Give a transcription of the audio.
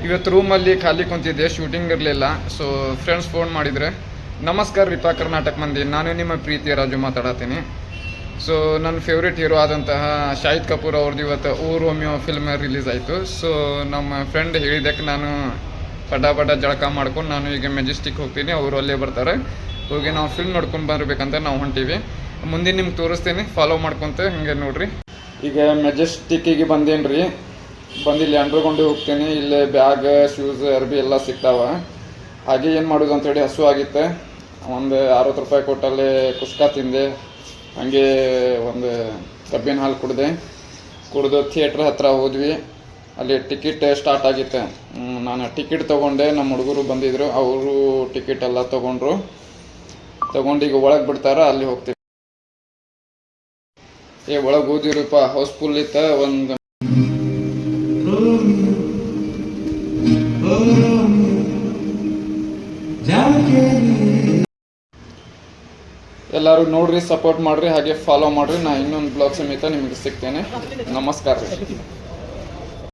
ಇವತ್ತು ರೂಮಲ್ಲಿ ಖಾಲಿ ಕುಂತಿದ್ದೆ, ಶೂಟಿಂಗ್ ಇರಲಿಲ್ಲ. ಸೊ ಫ್ರೆಂಡ್ಸ್ ಫೋನ್ ಮಾಡಿದರೆ, ನಮಸ್ಕಾರ ರಿಪಾ ಕರ್ನಾಟಕ ಮಂದಿ, ನಾನು ನಿಮ್ಮ ಪ್ರೀತಿಯ ರಾಜು ಮಾತಾಡತ್ತೀನಿ. ಸೊ ನನ್ನ ಫೇವ್ರೇಟ್ ಹೀರೋ ಆದಂತಹ ಶಾಹಿದ್ ಕಪೂರ್ ಅವ್ರದ್ದು ಇವತ್ತು ಓ ರೋಮಿಯೋ ಫಿಲ್ಮ್ ರಿಲೀಸ್ ಆಯಿತು. ಸೊ ನಮ್ಮ ಫ್ರೆಂಡ್ ಹೇಳಿದ್ದಕ್ಕೆ ನಾನು ಪಟ ಜಳಕ ಮಾಡ್ಕೊಂಡು ನಾನು ಈಗ ಮೆಜೆಸ್ಟಿಕ್ ಹೋಗ್ತೀನಿ, ಅವರು ಅಲ್ಲೇ ಬರ್ತಾರೆ. ಹೋಗಿ ನಾವು ಫಿಲ್ಮ್ ನೋಡ್ಕೊಂಡು ಬರಬೇಕಂತ ನಾವು ಹೊಂಟೀವಿ. ಮುಂದೆ ನಿಮ್ಗೆ ತೋರಿಸ್ತೀನಿ, ಫಾಲೋ ಮಾಡ್ಕೊತ ಹಿಂಗೆ ನೋಡ್ರಿ. ಈಗ ಮೆಜೆಸ್ಟಿಕ್ಕಿಗೆ ಬಂದೇನು ರೀ, ಬಂದಿಲ್ಲಿ ಅಂಡರ್ಗ್ರೌಂಡಿಗೆ ಹೋಗ್ತೀನಿ. ಇಲ್ಲೇ ಬ್ಯಾಗ್, ಶೂಸ್, ಅರ್ಬಿ ಎಲ್ಲ ಸಿಗ್ತಾವ. ಹಾಗೆ ಏನು ಮಾಡೋದು ಅಂತೇಳಿ ಹಸು ಆಗಿತ್ತೆ. ಒಂದು 60 ರೂಪಾಯಿ ಕೊಟ್ಟಲ್ಲಿ ಕುಸ್ಕಾ ತಿಂದೆ, ಹಾಗೆ ಒಂದು ಕಬ್ಬಿನ ಹಾಲು ಕುಡಿದು ಥಿಯೇಟ್ರ್ ಹತ್ರ ಹೋದ್ವಿ. ಅಲ್ಲಿ ಟಿಕೆಟ್ ಸ್ಟಾರ್ಟ್ ಆಗಿತ್ತು. ನಾನು ಟಿಕೆಟ್ ತೊಗೊಂಡೆ, ನಮ್ಮ ಹುಡುಗರು ಬಂದಿದ್ದರು, ಅವರು ಟಿಕೆಟ್ ಎಲ್ಲ ತೊಗೊಂಡು ಈಗ ಒಳಗೆ ಬಿಡ್ತಾರೆ, ಅಲ್ಲಿ ಹೋಗ್ತೀವಿ. ಒಳಗೆ ಹೋದಿರಪ್ಪ, ಹೌಸ್ಫುಲ್ ಇತ್ತು. ಒಂದು ಎಲ್ಲರೂ ನೋಡ್ರಿ, ಸಪೋರ್ಟ್ ಮಾಡ್ರಿ, ಹಾಗೆ ಫಾಲೋ ಮಾಡ್ರಿ. ನಾ ಇನ್ನೊಂದು ಬ್ಲಾಗ್ ಸಮೇತ ನಿಮಗೆ ಸಿಗ್ತೇನೆ. ನಮಸ್ಕಾರ ರೀ.